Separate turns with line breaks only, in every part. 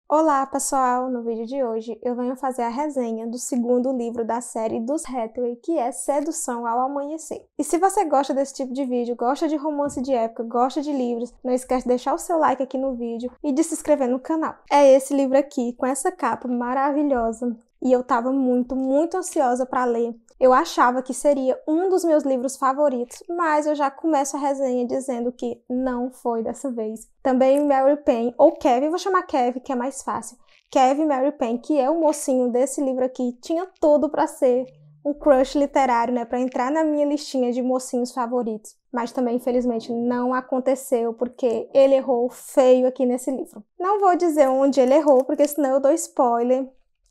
Olá pessoal, no vídeo de hoje eu venho fazer a resenha do segundo livro da série dos Hathaway, que é Sedução ao Amanhecer. E se você gosta desse tipo de vídeo, gosta de romance de época, gosta de livros, não esquece de deixar o seu like aqui no vídeo e de se inscrever no canal. É esse livro aqui, com essa capa maravilhosa, e eu tava muito ansiosa para ler. Eu achava que seria um dos meus livros favoritos, mas eu já começo a resenha dizendo que não foi dessa vez. Também Mary Payne, ou Kevin, vou chamar Kevin, que é mais fácil. Kevin Mary Payne, que é o mocinho desse livro aqui, tinha tudo para ser um crush literário, né, para entrar na minha listinha de mocinhos favoritos. Mas também, infelizmente, não aconteceu, porque ele errou feio aqui nesse livro. Não vou dizer onde ele errou, porque senão eu dou spoiler.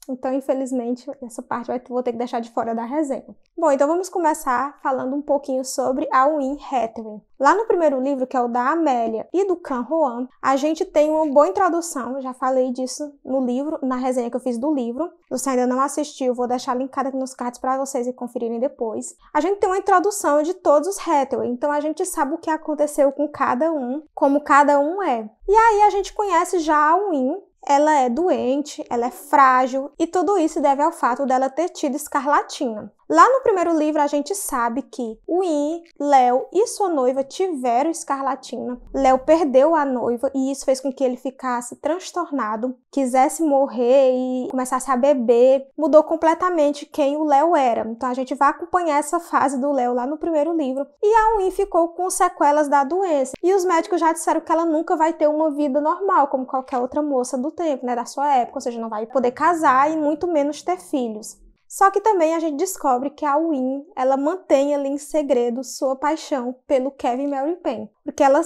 Então, infelizmente, essa parte vou ter que deixar de fora da resenha. Bom, então vamos começar falando um pouquinho sobre a Win Hathaway. Lá no primeiro livro, que é o da Amélia e do Can Roan, a gente tem uma boa introdução, já falei disso no livro, na resenha que eu fiz do livro. Se você ainda não assistiu, vou deixar linkado aqui nos cards para vocês conferirem depois. A gente tem uma introdução de todos os Hathaway, então a gente sabe o que aconteceu com cada um, como cada um é. E aí a gente conhece já a Win. Ela é doente, ela é frágil e tudo isso deve ao fato dela ter tido escarlatina. Lá no primeiro livro a gente sabe que Win, Léo e sua noiva tiveram escarlatina. Léo perdeu a noiva e isso fez com que ele ficasse transtornado, quisesse morrer e começasse a beber. Mudou completamente quem o Léo era. Então a gente vai acompanhar essa fase do Léo lá no primeiro livro. E a Win ficou com sequelas da doença. E os médicos já disseram que ela nunca vai ter uma vida normal, como qualquer outra moça do tempo, né, da sua época. Ou seja, não vai poder casar e muito menos ter filhos. Só que também a gente descobre que a Win, ela mantém ali em segredo sua paixão pelo Kevin Mary Payne. Porque ela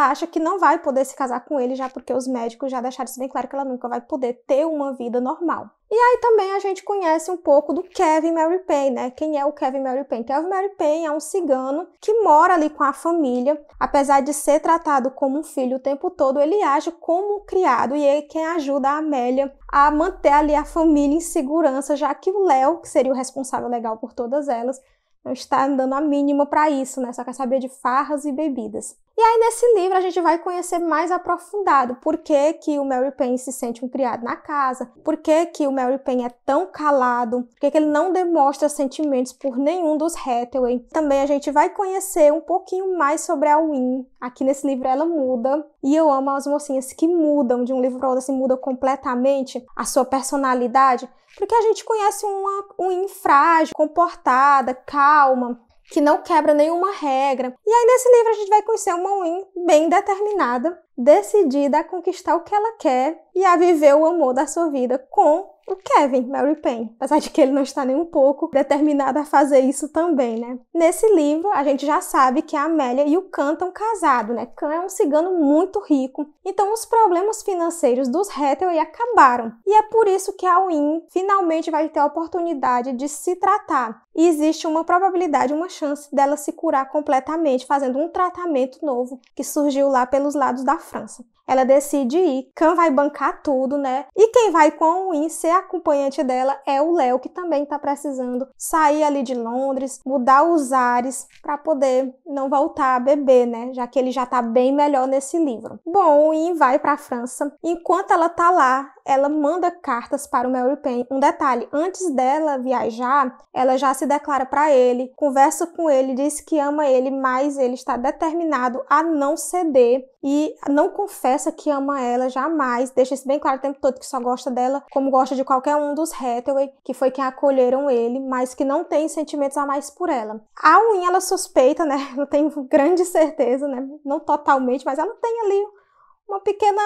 acha que não vai poder se casar com ele, já porque os médicos já deixaram isso bem claro que ela nunca vai poder ter uma vida normal. E aí também a gente conhece um pouco do Kevin Mary Payne, né? Quem é o Kevin Mary Payne? Kevin Mary Payne é um cigano que mora ali com a família. Apesar de ser tratado como um filho o tempo todo, ele age como um criado e é quem ajuda a Amélia a manter ali a família em segurança, já que o Léo, que seria o responsável legal por todas elas, não está dando a mínima para isso, né? Só quer saber de farras e bebidas. E aí, nesse livro, a gente vai conhecer mais aprofundado por que que o Mary Payne se sente um criado na casa, por que que o Mary Payne é tão calado, por que que ele não demonstra sentimentos por nenhum dos Hathaway. Também a gente vai conhecer um pouquinho mais sobre a Win. Aqui nesse livro ela muda, e eu amo as mocinhas que mudam de um livro para outro, assim, muda completamente a sua personalidade, porque a gente conhece uma Win frágil, comportada, calma, que não quebra nenhuma regra. E aí nesse livro a gente vai conhecer uma Win bem determinada, decidida a conquistar o que ela quer e a viver o amor da sua vida com o Kevin Mary Payne, apesar de que ele não está nem um pouco determinado a fazer isso também, né? Nesse livro, a gente já sabe que a Amélia e o Can estão casados, né? Can é um cigano muito rico, então os problemas financeiros dos Hathaway acabaram. E é por isso que a Win finalmente vai ter a oportunidade de se tratar. E existe uma probabilidade, uma chance dela se curar completamente, fazendo um tratamento novo que surgiu lá pelos lados da França. Ela decide ir, Can vai bancar tudo, né? E quem vai com a Win ser acompanhante dela é o Léo, que também tá precisando sair ali de Londres, mudar os ares para poder não voltar a beber, né? Já que ele já tá bem melhor nesse livro. Bom, Win vai para a França. Enquanto ela tá lá, ela manda cartas para o Mary Payne. Um detalhe, antes dela viajar, ela já se declara para ele, conversa com ele, diz que ama ele, mas ele está determinado a não ceder e não confessa que ama ela jamais, deixa isso bem claro o tempo todo, que só gosta dela como gosta de qualquer um dos Hathaway, que foi quem acolheram ele, mas que não tem sentimentos a mais por ela. A Win, ela suspeita, né, não tenho grande certeza, né, não totalmente, mas ela tem ali uma pequena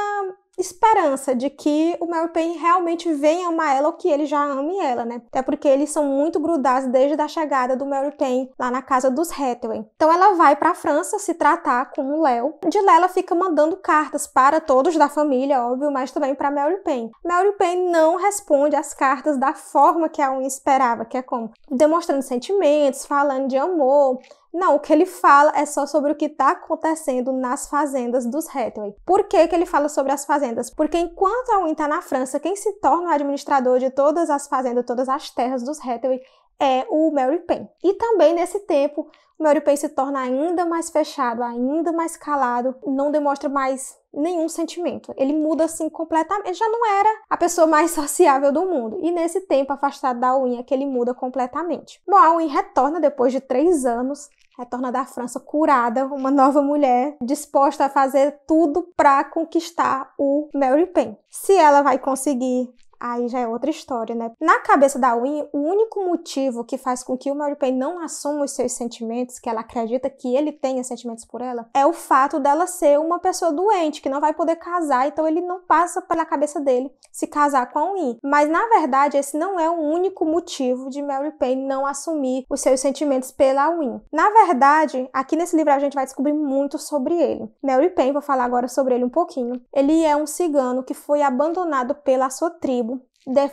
esperança de que o Mary Payne realmente venha amar ela ou que ele já ame ela, né? Até porque eles são muito grudados desde a chegada do Mary Payne lá na casa dos Hathaway. Então ela vai para a França se tratar com o Léo. De lá ela fica mandando cartas para todos da família, óbvio, mas também para Mary Payne. Mary Payne não responde às cartas da forma que a Win esperava, que é como demonstrando sentimentos, falando de amor. Não, o que ele fala é só sobre o que está acontecendo nas fazendas dos Hathaway. Por que que ele fala sobre as fazendas? Porque enquanto a Win está na França, quem se torna o administrador de todas as fazendas, todas as terras dos Hathaway é o Mary Pen. E também nesse tempo, o Mary Pen se torna ainda mais fechado, ainda mais calado, não demonstra mais nenhum sentimento. Ele muda assim completamente, ele já não era a pessoa mais sociável do mundo. E nesse tempo, afastado da Aowen, é que ele muda completamente. Bom, a Aowen retorna depois de 3 anos, retorna da França curada, uma nova mulher, disposta a fazer tudo para conquistar o Mary Pen. Se ela vai conseguir, aí já é outra história, né? Na cabeça da Aowen, o único motivo que faz com que o Mary Pen não assuma os seus sentimentos, que ela acredita que ele tenha sentimentos por ela, é o fato dela ser uma pessoa doente, que não vai poder casar, então ele não passa pela cabeça dele se casar com a Aowen. Mas, na verdade, esse não é o único motivo de Mary Pen não assumir os seus sentimentos pela Aowen. Na verdade, aqui nesse livro a gente vai descobrir muito sobre ele. Mary Pen, vou falar agora sobre ele um pouquinho. Ele é um cigano que foi abandonado pela sua tribo,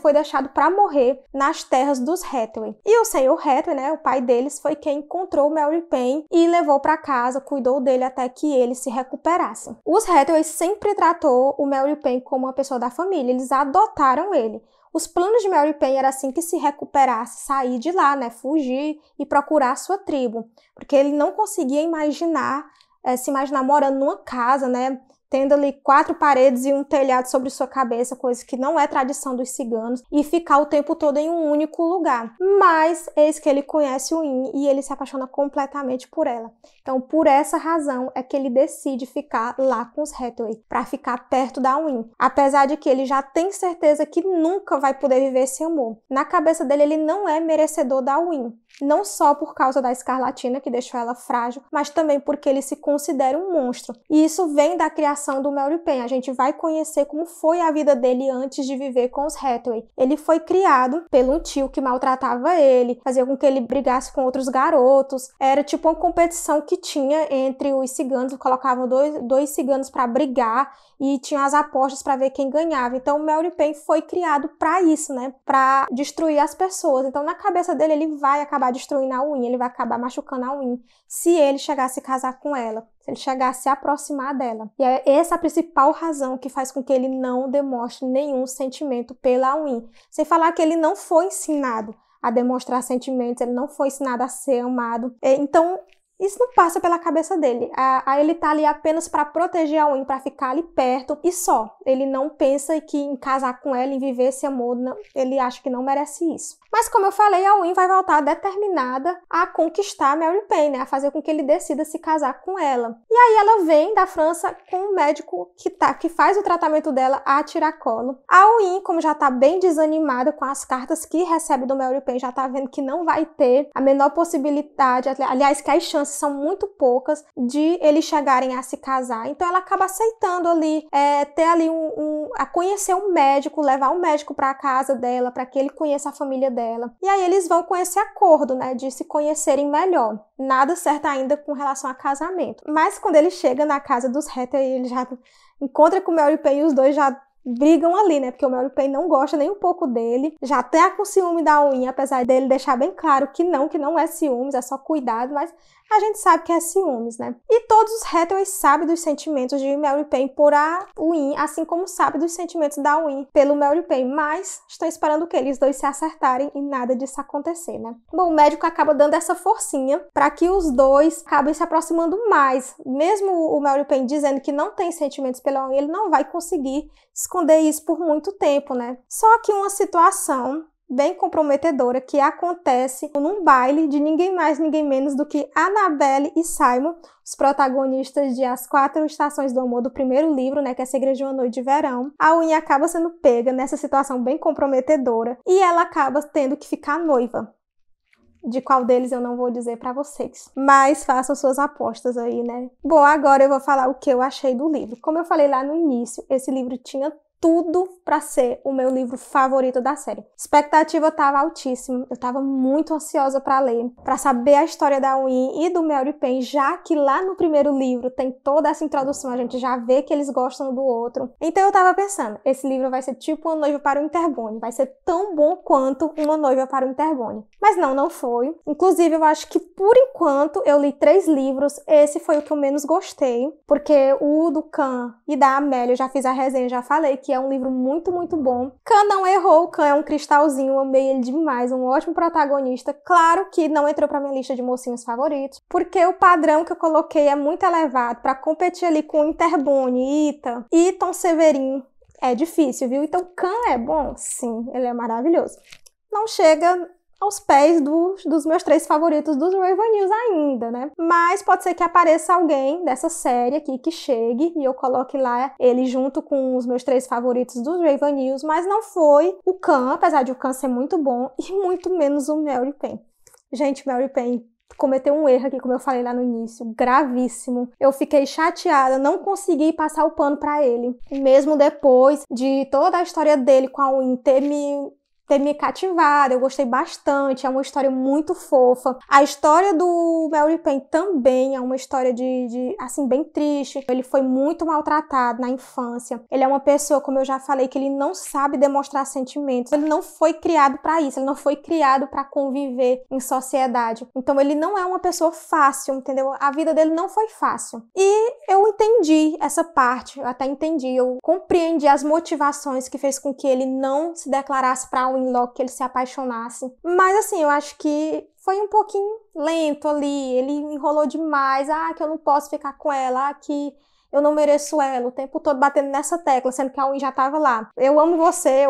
foi deixado para morrer nas terras dos Hathaway. E o senhor Hathaway, né, o pai deles, foi quem encontrou o Mary Pen e levou para casa, cuidou dele até que ele se recuperasse. Os Hathaway sempre tratou o Mary Pen como uma pessoa da família, eles adotaram ele. Os planos de Mary Pen era assim que se recuperasse, sair de lá, né, fugir e procurar sua tribo, porque ele não conseguia se imaginar morando numa casa, né, tendo ali 4 paredes e um telhado sobre sua cabeça, coisa que não é tradição dos ciganos, e ficar o tempo todo em um único lugar. Mas eis que ele conhece Aowen e ele se apaixona completamente por ela. Então, por essa razão é que ele decide ficar lá com os Hathaway, para ficar perto da Aowen. Apesar de que ele já tem certeza que nunca vai poder viver esse amor. Na cabeça dele, ele não é merecedor da Aowen. Não só por causa da escarlatina, que deixou ela frágil, mas também porque ele se considera um monstro. E isso vem da criação do Mary Pen. A gente vai conhecer como foi a vida dele antes de viver com os Hathaway. Ele foi criado pelo tio que maltratava ele, fazia com que ele brigasse com outros garotos. Era tipo uma competição que tinha entre os ciganos, colocavam dois ciganos para brigar e tinha as apostas para ver quem ganhava. Então o Mary Pen foi criado para isso, né? Para destruir as pessoas. Então na cabeça dele ele vai acabar destruindo a Aowen, ele vai acabar machucando a Aowen se ele chegar a se casar com ela, se ele chegar a se aproximar dela. E é essa a principal razão que faz com que ele não demonstre nenhum sentimento pela Aowen. Sem falar que ele não foi ensinado a demonstrar sentimentos, ele não foi ensinado a ser amado. Então isso não passa pela cabeça dele. Ele tá ali apenas para proteger a Aowen, para ficar ali perto e só. Ele não pensa que em casar com ela, em viver esse amor, não, ele acha que não merece isso. Mas como eu falei, a Aowen vai voltar determinada a conquistar Mary Pen, né? A fazer com que ele decida se casar com ela. E aí ela vem da França com um médico que faz o tratamento dela a tiracolo. A Aowen, como já tá bem desanimada com as cartas que recebe do Mary Pen, já tá vendo que não vai ter a menor possibilidade, aliás, que as chances são muito poucas de eles chegarem a se casar. Então ela acaba aceitando ali, ter ali a conhecer um médico, levar um médico para a casa dela, para que ele conheça a família dela. E aí eles vão com esse acordo, né, de se conhecerem melhor. Nada certo ainda com relação a casamento. Mas quando ele chega na casa dos Hathaway, ele já encontra com o Mary Pen e os dois já brigam ali, né? Porque o Mary Pen não gosta nem um pouco dele. Já tá com ciúme da Aowen, apesar dele deixar bem claro que não é ciúmes, é só cuidado, mas a gente sabe que é ciúmes, né? E todos os Hathaway sabem dos sentimentos de Mary Pen por Aowen, assim como sabem dos sentimentos da Aowen pelo Mary Pen, mas estão esperando que eles dois se acertarem e nada disso acontecer, né? Bom, o médico acaba dando essa forcinha para que os dois acabem se aproximando mais. Mesmo o Mary Pen dizendo que não tem sentimentos pela Aowen, ele não vai conseguir esconder isso por muito tempo, né? Só que uma situação bem comprometedora que acontece num baile de ninguém mais, ninguém menos do que Annabelle e Simon, os protagonistas de As 4 Estações do Amor do primeiro livro, né, que é Segredo de uma Noite de Verão. A Aowen acaba sendo pega nessa situação bem comprometedora e ela acaba tendo que ficar noiva. De qual deles eu não vou dizer pra vocês. Mas façam suas apostas aí, né? Bom, agora eu vou falar o que eu achei do livro. Como eu falei lá no início, esse livro tinha tudo para ser o meu livro favorito da série. A expectativa estava altíssima, eu estava muito ansiosa para ler, para saber a história da Aowen e do Mary Pen, já que lá no primeiro livro tem toda essa introdução, a gente já vê que eles gostam do outro. Então eu estava pensando, esse livro vai ser tipo Uma Noiva para o Interbone, vai ser tão bom quanto Uma Noiva para o Interbone. Mas não foi. Inclusive, eu acho que por enquanto eu li 3 livros, esse foi o que eu menos gostei, porque o do Can e da Amélia eu já fiz a resenha, já falei que que é um livro muito, muito bom. Khan não errou, Khan é um cristalzinho, eu amei ele demais, um ótimo protagonista. Claro que não entrou pra minha lista de mocinhos favoritos, porque o padrão que eu coloquei é muito elevado pra competir ali com Interbone, Ita e Tom Severin. É difícil, viu? Então, Khan é bom? Sim, ele é maravilhoso. Não chega aos pés dos meus 3 favoritos dos Raven News ainda, né? Mas pode ser que apareça alguém dessa série aqui que chegue e eu coloque lá ele junto com os meus 3 favoritos dos Raven News, mas não foi o Khan, apesar de o Khan ser muito bom, e muito menos o Mary Payne. Gente, Mary Payne cometeu um erro aqui, como eu falei lá no início, gravíssimo. Eu fiquei chateada, não consegui passar o pano pra ele. Mesmo depois de toda a história dele com a Win ter me cativado, eu gostei bastante, é uma história muito fofa. A história do Mary Payne também é uma história assim, bem triste. Ele foi muito maltratado na infância. Ele é uma pessoa, como eu já falei, que ele não sabe demonstrar sentimentos. Ele não foi criado para isso, ele não foi criado para conviver em sociedade. Então ele não é uma pessoa fácil, entendeu? A vida dele não foi fácil. E eu entendi essa parte, eu até entendi, eu compreendi as motivações que fez com que ele não se declarasse para um logo que ele se apaixonasse. Mas assim, eu acho que foi um pouquinho lento ali, ele enrolou demais, que eu não posso ficar com ela, que eu não mereço ela, o tempo todo batendo nessa tecla, sendo que a Win já tava lá. Eu amo você,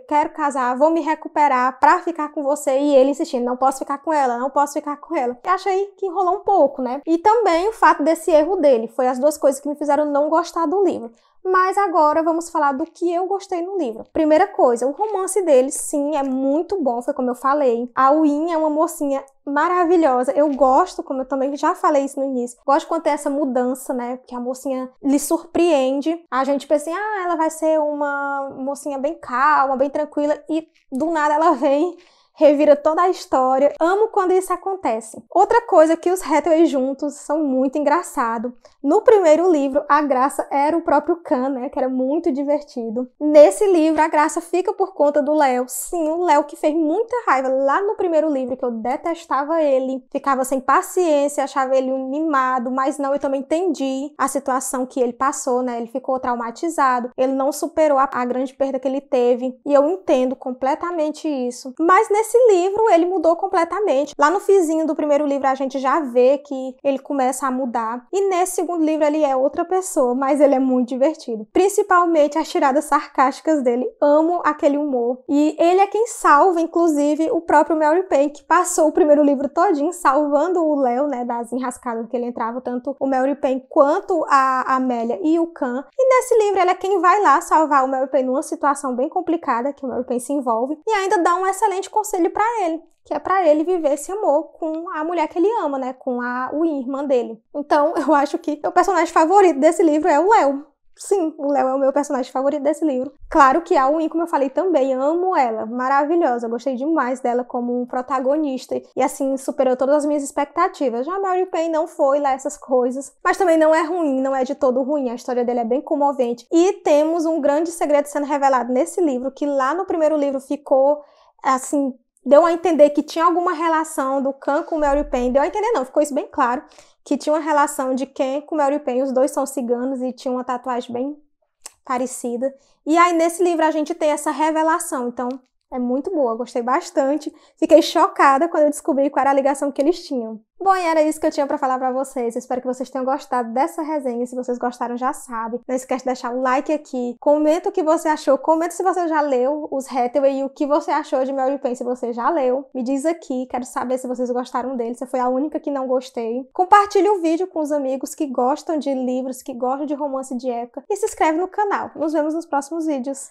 quero casar, vou me recuperar pra ficar com você, e ele insistindo, não posso ficar com ela, não posso ficar com ela. Eu achei que enrolou um pouco, né? E também o fato desse erro dele, foi as 2 coisas que me fizeram não gostar do livro. Mas agora vamos falar do que eu gostei no livro. Primeira coisa, o romance deles, sim, é muito bom, foi como eu falei. A Win é uma mocinha maravilhosa. Eu gosto, como eu também já falei isso no início, gosto quando tem essa mudança, né? Que a mocinha lhe surpreende. A gente pensa assim, ela vai ser uma mocinha bem calma, bem tranquila, e do nada ela vem, revira toda a história. Amo quando isso acontece. Outra coisa que os Hathaway juntos são muito engraçados. No primeiro livro, a graça era o próprio Khan, né? Que era muito divertido. Nesse livro, a graça fica por conta do Léo. Sim, o Léo que fez muita raiva lá no primeiro livro, que eu detestava ele. Ficava sem paciência, achava ele um mimado, mas não, eu também entendi a situação que ele passou, né? Ele ficou traumatizado, ele não superou a grande perda que ele teve. E eu entendo completamente isso. Mas nesse livro, ele mudou completamente. Lá no finzinho do primeiro livro, a gente já vê que ele começa a mudar. E nesse segundo livro, ele é outra pessoa, mas ele é muito divertido. Principalmente as tiradas sarcásticas dele. Amo aquele humor. E ele é quem salva, inclusive, o próprio Mary Payne, que passou o primeiro livro todinho salvando o Léo, né, das enrascadas que ele entrava, tanto o Mary Payne quanto a Amélia e o Khan. E nesse livro, ele é quem vai lá salvar o Mary Payne numa situação bem complicada, que o Mary Payne se envolve, e ainda dá um excelente conselho para ele, que é para ele viver esse amor com a mulher que ele ama, né, com a Win, irmã dele. Então, eu acho que o personagem favorito desse livro é o Léo. Sim, o Léo é o meu personagem favorito desse livro. Claro que a Win, como eu falei também, amo ela, maravilhosa, gostei demais dela como um protagonista e assim, superou todas as minhas expectativas. Já a Mary Payne não foi lá essas coisas, mas também não é ruim, não é de todo ruim, a história dele é bem comovente. E temos um grande segredo sendo revelado nesse livro, que lá no primeiro livro ficou, assim, deu a entender que tinha alguma relação do Khan com o Mary Payne, deu a entender não, ficou isso bem claro, que tinha uma relação de Ken com Mary Payne, os dois são ciganos e tinham uma tatuagem bem parecida. E aí nesse livro a gente tem essa revelação, então é muito boa, gostei bastante. Fiquei chocada quando eu descobri qual era a ligação que eles tinham. Bom, e era isso que eu tinha pra falar pra vocês. Eu espero que vocês tenham gostado dessa resenha. Se vocês gostaram, já sabe. Não esquece de deixar o like aqui. Comenta o que você achou. Comenta se você já leu os Hathaway e o que você achou de Mary Payne se você já leu. Me diz aqui. Quero saber se vocês gostaram dele. Se foi a única que não gostei. Compartilhe o vídeo com os amigos que gostam de livros, que gostam de romance de época. E se inscreve no canal. Nos vemos nos próximos vídeos.